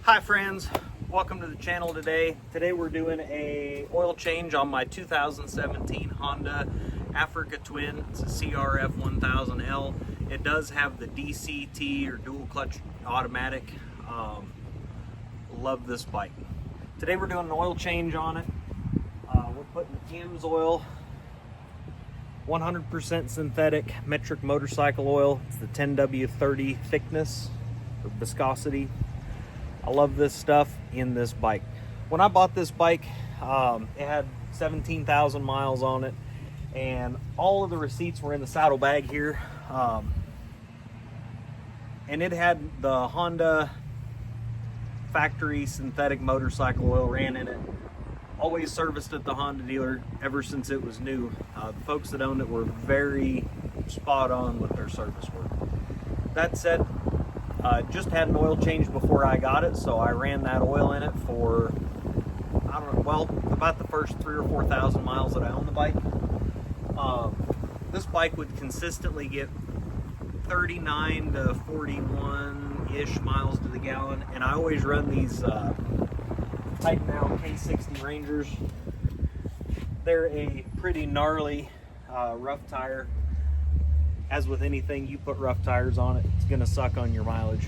Hi friends, welcome to the channel today. Today we're doing a oil change on my 2017 Honda Africa Twin. It's a CRF1000L. It does have the DCT or dual clutch automatic. Love this bike. Today we're doing an oil change on it. We're putting AMSOIL 100% synthetic metric motorcycle oil. It's the 10W30 thickness or viscosity. I love this stuff in this bike. When I bought this bike, it had 17,000 miles on it, and all of the receipts were in the saddle bag here. And it had the Honda factory synthetic motorcycle oil ran in it. Always serviced at the Honda dealer ever since it was new. The folks that owned it were very spot on with their service work. That said, just had an oil change before I got it, so I ran that oil in it for, I don't know, well, about the first 3,000 or 4,000 miles that I owned the bike. This bike would consistently get 39 to 41-ish miles to the gallon, and I always run these Titan Now K60 Rangers. They're a pretty gnarly rough tire. As with anything, you put rough tires on it, it's gonna suck on your mileage.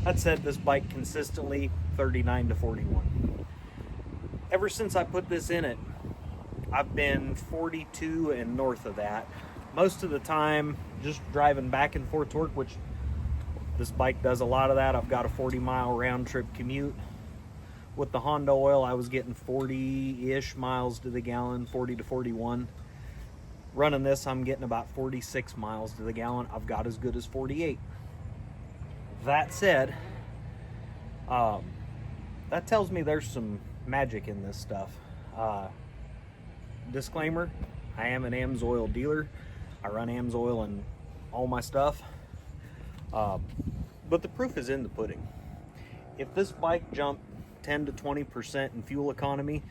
That said, this bike consistently 39 to 41. Ever since I put this in it, I've been 42 and north of that. Most of the time, just driving back and forth to work, which this bike does a lot of that. I've got a 40-mile round trip commute. With the Honda oil, I was getting 40-ish miles to the gallon, 40 to 41. Running this, I'm getting about 46 miles to the gallon. I've got as good as 48. That said, that tells me there's some magic in this stuff. Disclaimer, I am an AMSOIL dealer. I run AMSOIL in all my stuff. But the proof is in the pudding. If this bike jumped 10 to 20% in fuel economy,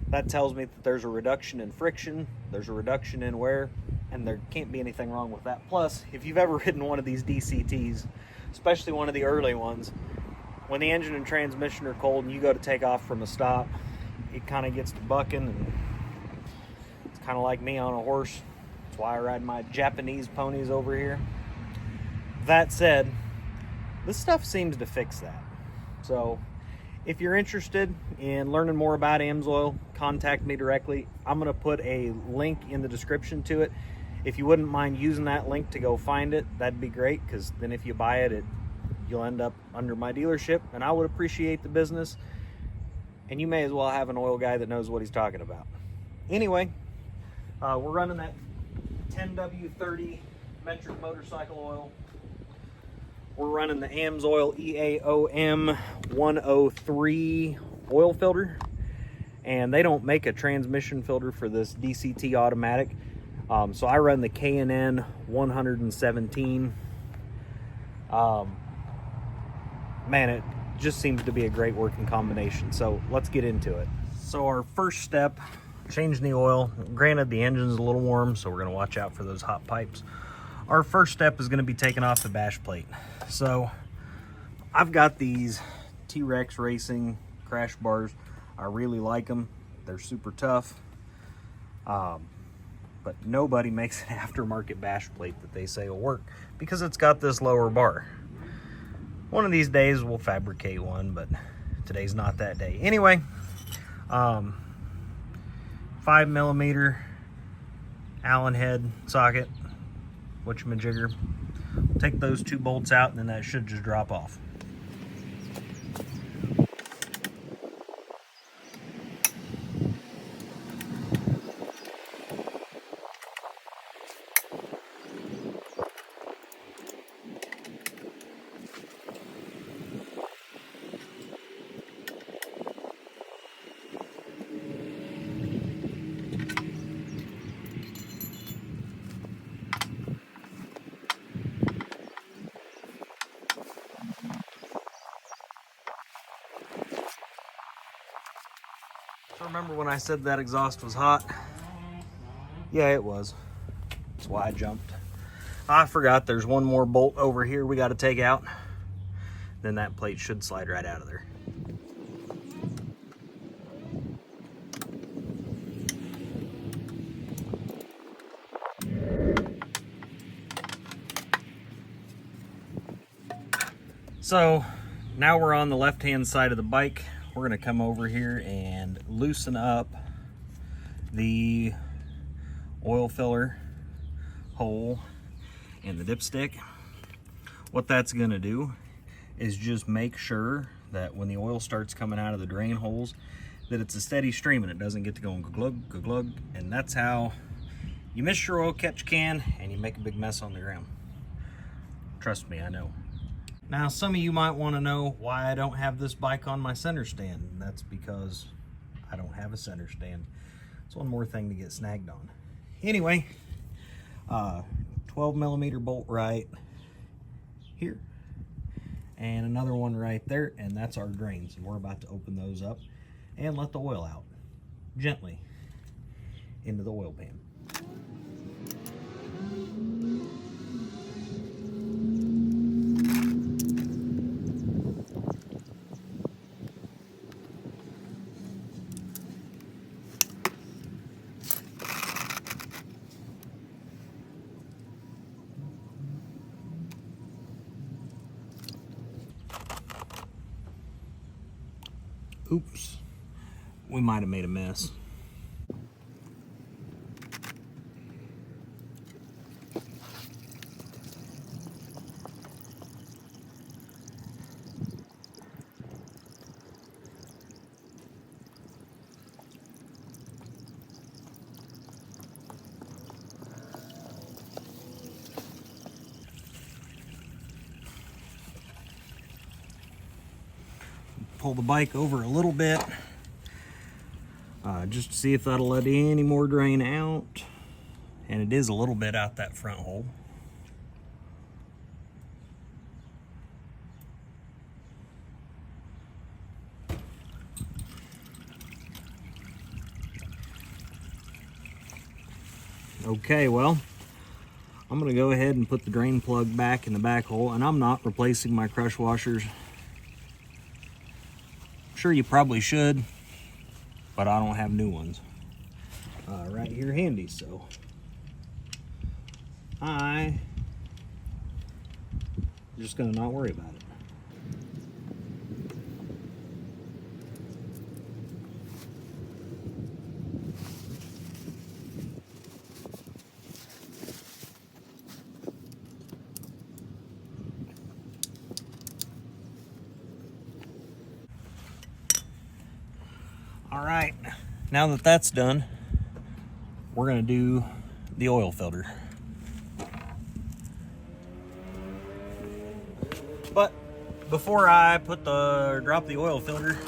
that tells me that there's a reduction in friction, there's a reduction in wear, and there can't be anything wrong with that. Plus, if you've ever ridden one of these DCTs, especially one of the early ones, when the engine and transmission are cold and you go to take off from a stop, it kind of gets to bucking, and it's kind of like me on a horse. That's why I ride my Japanese ponies over here. That said, this stuff seems to fix that. So if you're interested in learning more about AMSOIL, contact me directly. I'm going to put a link in the description to it. If you wouldn't mind using that link to go find it, that'd be great, because then if you buy it, you'll end up under my dealership, and I would appreciate the business. And you may as well have an oil guy that knows what he's talking about. Anyway, we're running that 10W30 metric motorcycle oil. We're running the AMSOIL EAOM 103 oil filter, and they don't make a transmission filter for this DCT automatic, so I run the K&N 117. Man, it just seems to be a great working combination, so let's get into it. So our first step, changing the oil. Granted, the engine's a little warm, so we're going to watch out for those hot pipes. Our first step is going to be taking off the bash plate. So I've got these T-Rex Racing crash bars. I really like them. They're super tough. But nobody makes an aftermarket bash plate that they say will work because it's got this lower bar. One of these days we'll fabricate one, but today's not that day. Anyway, 5mm Allen head socket, whatchamajigger. Take those two bolts out, and then that should just drop off. So remember when I said that exhaust was hot? Yeah, it was. That's why I jumped. I forgot there's one more bolt over here we got to take out. Then that plate should slide right out of there. So now we're on the left-hand side of the bike. We're gonna come over here and loosen up the oil filler hole and the dipstick. What that's gonna do is just make sure that when the oil starts coming out of the drain holes, that it's a steady stream and it doesn't get to going glug, glug, and that's how you miss your oil catch can and you make a big mess on the ground. Trust me, I know. Now, some of you might want to know why I don't have this bike on my center stand. And that's because I don't have a center stand. It's one more thing to get snagged on. Anyway, 12 millimeter bolt right here, and another one right there, and that's our drains. And we're about to open those up and let the oil out gently into the oil pan. Oops, we might have made a mess. Pull the bike over a little bit just to see if that'll let any more drain out, and it is a little bit out that front hole. Okay, well, I'm gonna go ahead and put the drain plug back in the back hole, and I'm not replacing my crush washers. Sure, you probably should, but I don't have new ones right here handy, so I'm just gonna not worry about it. All right, now that that's done, we're gonna do the oil filter. But before I drop the oil filter,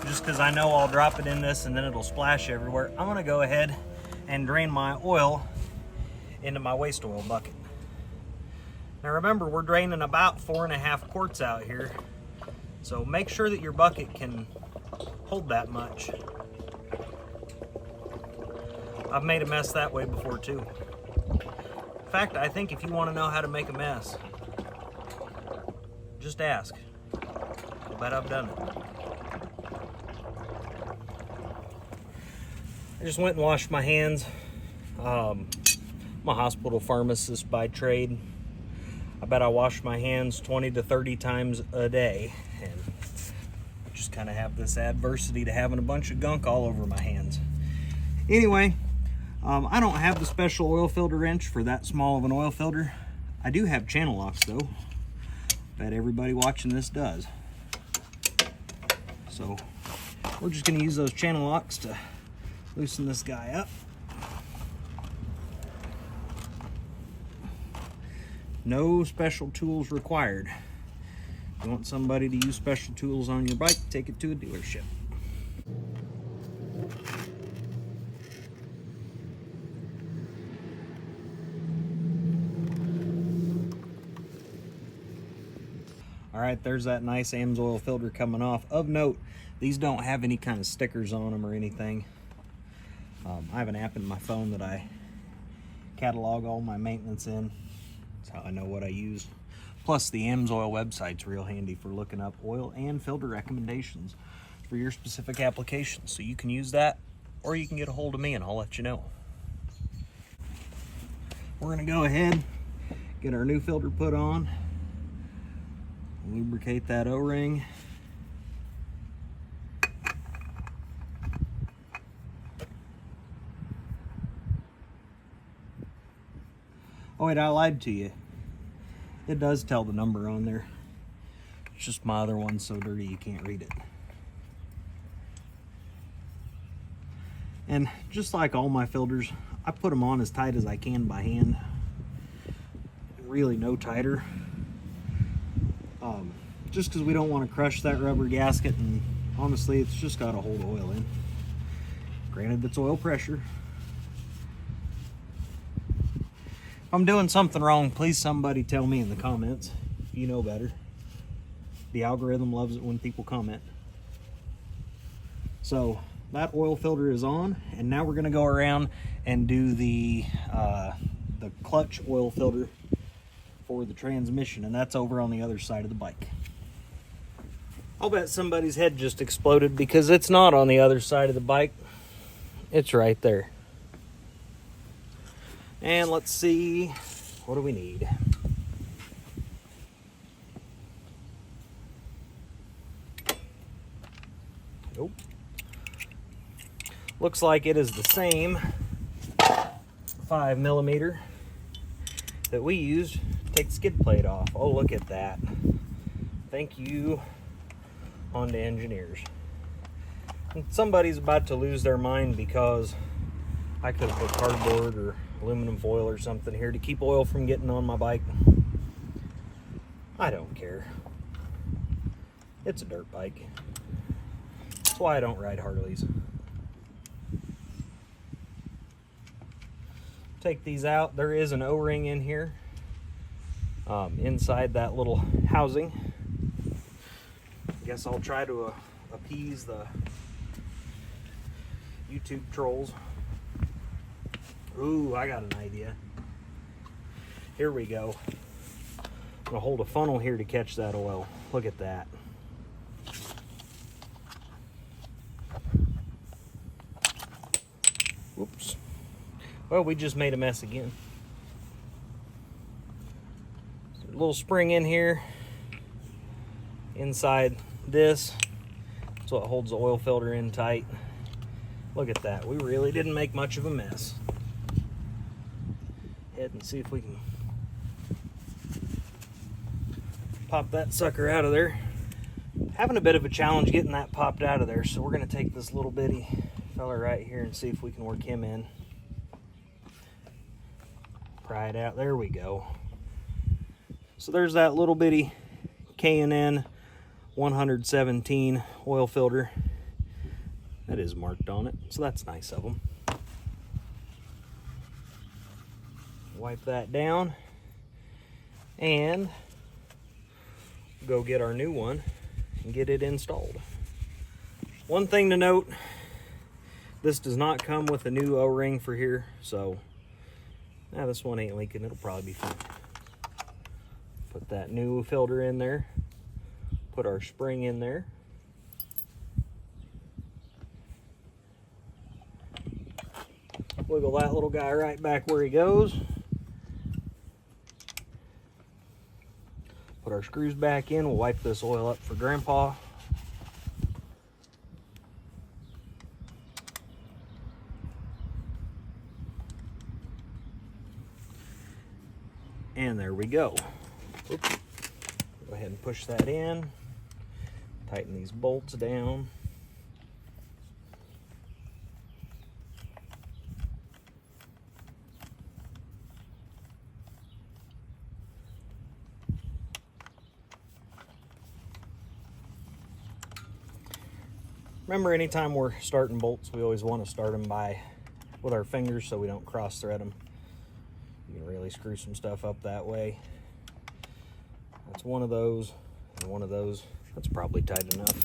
just because I know I'll drop it in this and then it'll splash everywhere, I'm gonna go ahead and drain my oil into my waste oil bucket. Now remember, we're draining about 4.5 quarts out here, so make sure that your bucket can hold that much. I've made a mess that way before too. In fact, I think if you want to know how to make a mess, just ask. I bet I've done it. I just went and washed my hands. I'm a hospital pharmacist by trade. I bet I wash my hands 20 to 30 times a day, and just kind of have this adversity to having a bunch of gunk all over my hands. Anyway, I don't have the special oil filter wrench for that small of an oil filter. I do have channel locks though. Bet everybody watching this does. So we're just gonna use those channel locks to loosen this guy up. No special tools required. If you want somebody to use special tools on your bike, take it to a dealership. All right, there's that nice AMSOIL filter coming off. Of note, these don't have any kind of stickers on them or anything. I have an app in my phone that I catalog all my maintenance in. That's how I know what I use. Plus, the AMSOIL website's real handy for looking up oil and filter recommendations for your specific application. So you can use that, or you can get a hold of me and I'll let you know. We're gonna go ahead, get our new filter put on. Lubricate that O-ring. Oh wait, I lied to you. It does tell the number on there. It's just my other one's so dirty you can't read it. And just like all my filters, I put them on as tight as I can by hand. Really no tighter. Just because we don't want to crush that rubber gasket, and honestly it's just got to hold oil in. Granted, it's oil pressure. If I'm doing something wrong, please somebody tell me in the comments. If you know better. The algorithm loves it when people comment. So that oil filter is on, and now we're going to go around and do the clutch oil filter for the transmission, and that's over on the other side of the bike. I'll bet somebody's head just exploded because it's not on the other side of the bike. It's right there. And let's see, what do we need? Nope. Looks like it is the same 5mm that we used to take the skid plate off. Oh, look at that. Thank you, Honda engineers. And somebody's about to lose their mind because I could have put cardboard or aluminum foil or something here to keep oil from getting on my bike. I don't care. It's a dirt bike. That's why I don't ride Harleys. Take these out. There is an O-ring in here inside that little housing. Guess I'll try to appease the YouTube trolls. Ooh, I got an idea. Here we go. I'm gonna hold a funnel here to catch that oil. Look at that. Whoops. Well, we just made a mess again. So a little spring in here. Inside this. That's what holds the oil filter in tight. Look at that. We really didn't make much of a mess. Head and see if we can pop that sucker out of there. Having a bit of a challenge getting that popped out of there, so we're going to take this little bitty fella right here and see if we can work him in. Pry it out. There we go. So there's that little bitty K&N 117 oil filter. That is marked on it, so that's nice of them. Wipe that down and go get our new one and get it installed. One thing to note, this does not come with a new O-ring for here, so now this one ain't leaking. It'll probably be fine. Put that new filter in there, put our spring in there. Wiggle that little guy right back where he goes. Put our screws back in. We'll wipe this oil up for Grandpa. And there we go. Oops. Go ahead and push that in. Tighten these bolts down. Remember, anytime we're starting bolts, we always want to start them with our fingers so we don't cross thread them. You can really screw some stuff up that way. That's one of those and one of those. That's probably tight enough.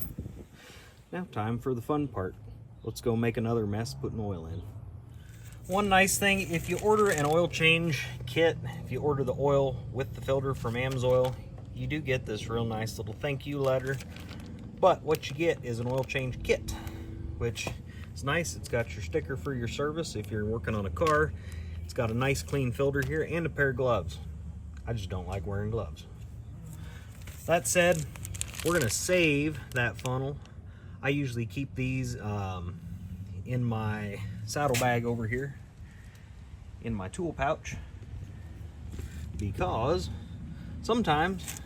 Now time for the fun part. Let's go make another mess putting oil in. One nice thing, if you order an oil change kit, if you order the oil with the filter from AMSOIL, you do get this real nice little thank you letter. But what you get is an oil change kit, which is nice. It's got your sticker for your service if you're working on a car. It's got a nice clean filter here and a pair of gloves. I just don't like wearing gloves. That said, we're gonna save that funnel. I usually keep these in my saddlebag over here, in my tool pouch, because sometimes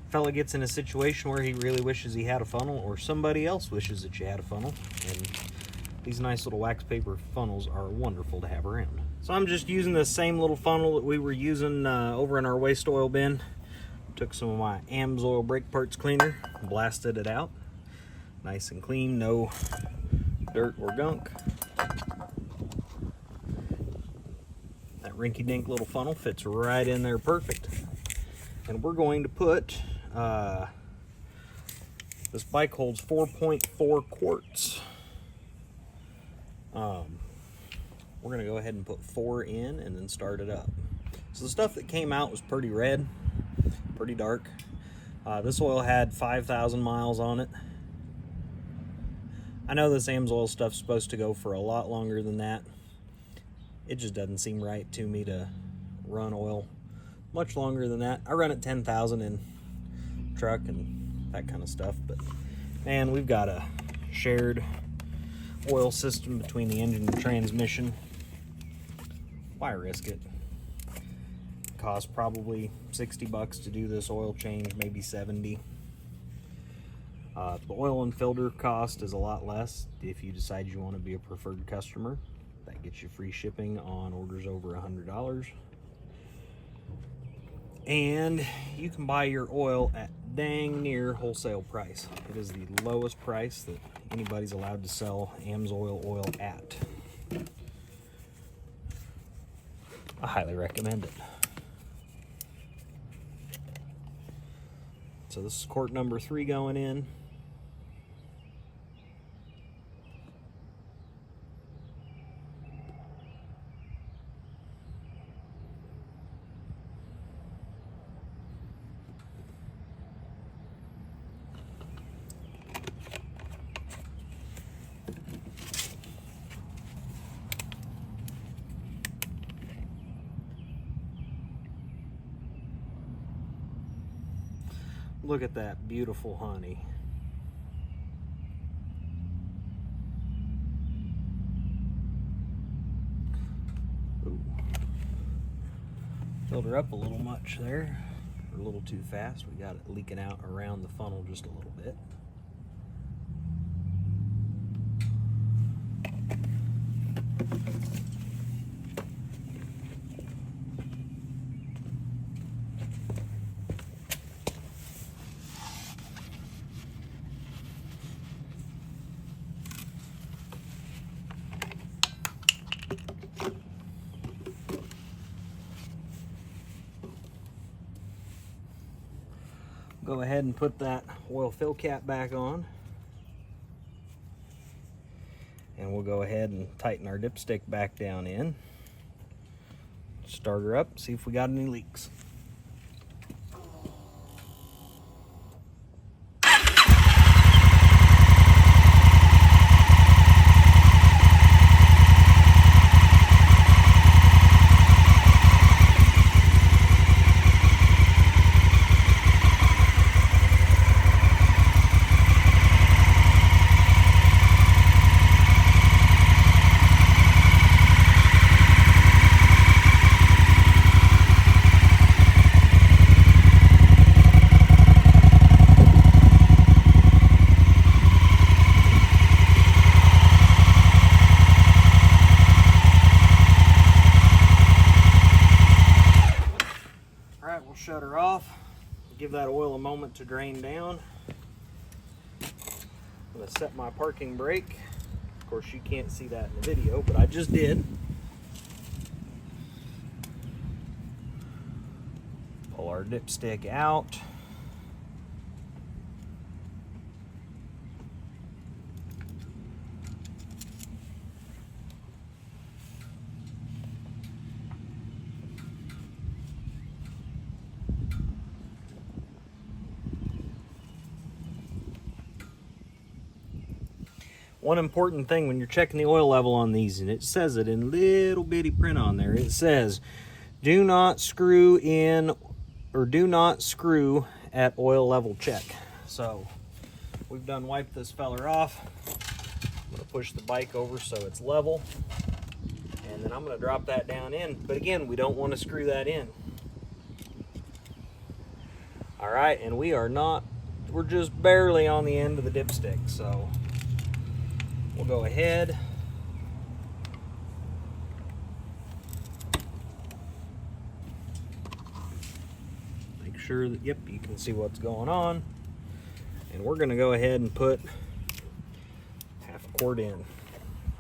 a fella gets in a situation where he really wishes he had a funnel, or somebody else wishes that you had a funnel, and these nice little wax paper funnels are wonderful to have around. So I'm just using the same little funnel that we were using over in our waste oil bin. Took some of my AMSOIL brake parts cleaner, blasted it out. Nice and clean, no dirt or gunk. That rinky-dink little funnel fits right in there perfect. And we're going to put, this bike holds 4.4 quarts. We're gonna go ahead and put 4 in and then start it up. So the stuff that came out was pretty red, pretty dark. This oil had 5,000 miles on it. I know this AMSOIL stuff's supposed to go for a lot longer than that. It just doesn't seem right to me to run oil much longer than that. I run at 10,000 in truck and that kind of stuff, but man, we've got a shared oil system between the engine and transmission. Why risk it? Costs probably 60 bucks to do this oil change, maybe 70. The oil and filter cost is a lot less if you decide you want to be a preferred customer. That gets you free shipping on orders over $100. And you can buy your oil at dang near wholesale price. It is the lowest price that anybody's allowed to sell AMSOIL oil at. I highly recommend it. So this is quart number 3 going in. Look at that beautiful honey. Ooh. Filled her up a little much there, or a little too fast. We got it leaking out around the funnel just a little bit. Go ahead and put that oil fill cap back on. And we'll go ahead and tighten our dipstick back down in. Start her up, see if we got any leaks. Shut her off, give that oil a moment to drain down. I'm going to set my parking brake. Of course you can't see that in the video, but I just did. Pull our dipstick out. One important thing when you're checking the oil level on these, and it says it in little bitty print on there, it says do not screw in or do not screw at oil level check. So we've done wiped this feller off. I'm gonna push the bike over so it's level, and then I'm gonna drop that down in. But again, we don't want to screw that in. All right, and we're just barely on the end of the dipstick, so we'll go ahead. Make sure that, yep, you can see what's going on. And we're gonna go ahead and put half a quart in.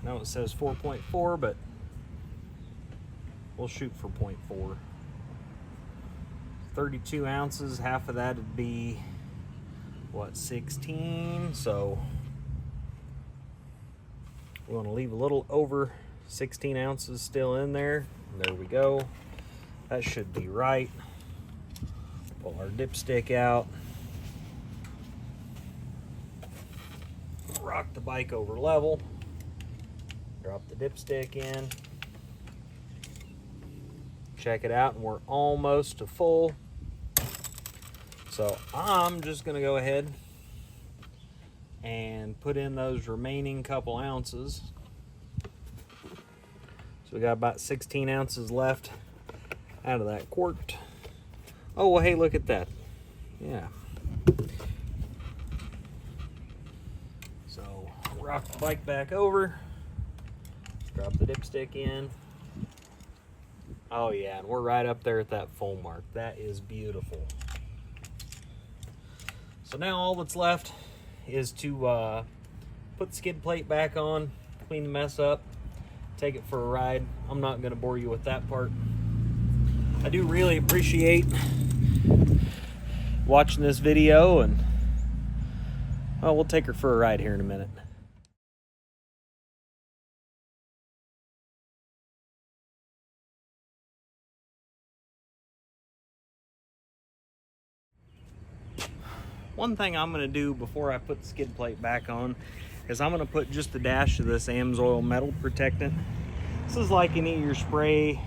Now it says 4.4, but we'll shoot for 0.4. 32 ounces, half of that would be, what, 16? So we want to leave a little over 16 ounces still in there. There we go. That should be right. Pull our dipstick out. Rock the bike over level. Drop the dipstick in. Check it out, and we're almost to full. So I'm just gonna go ahead and put in those remaining couple ounces. So we got about 16 ounces left out of that quart. Oh, well, hey, look at that. Yeah. So rock the bike back over, drop the dipstick in. Oh yeah, and we're right up there at that full mark. That is beautiful. So now all that's left is to put the skid plate back on, clean the mess up, take it for a ride. I'm not going to bore you with that part. I do really appreciate watching this video, and well, we'll take her for a ride here in a minute. One thing I'm going to do before I put the skid plate back on is I'm going to put just a dash of this AMSOIL metal protectant. This is like any of your spray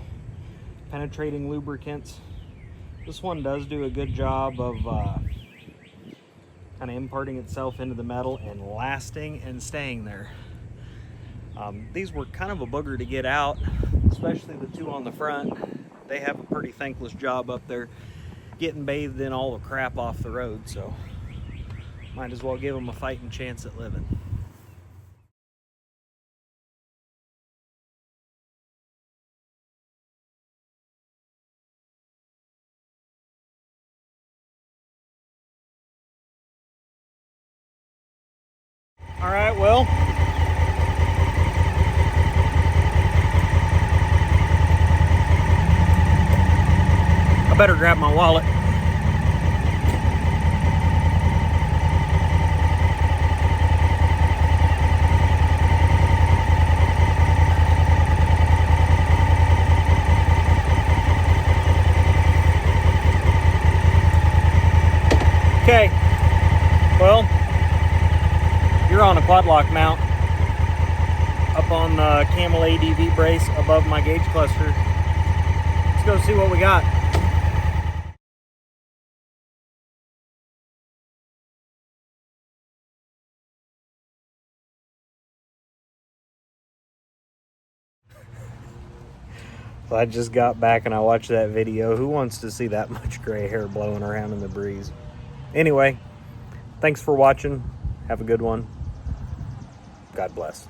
penetrating lubricants. This one does do a good job of kind of imparting itself into the metal and lasting and staying there. These were kind of a booger to get out, especially the two on the front. They have a pretty thankless job up there getting bathed in all the crap off the road, so might as well give them a fighting chance at living. All right, well, I better grab my wallet. Okay, well, you're on a quad lock mount up on the Camel ADV brace above my gauge cluster. Let's go see what we got. So I just got back and I watched that video. Who wants to see that much gray hair blowing around in the breeze? Anyway, thanks for watching. Have a good one. God bless.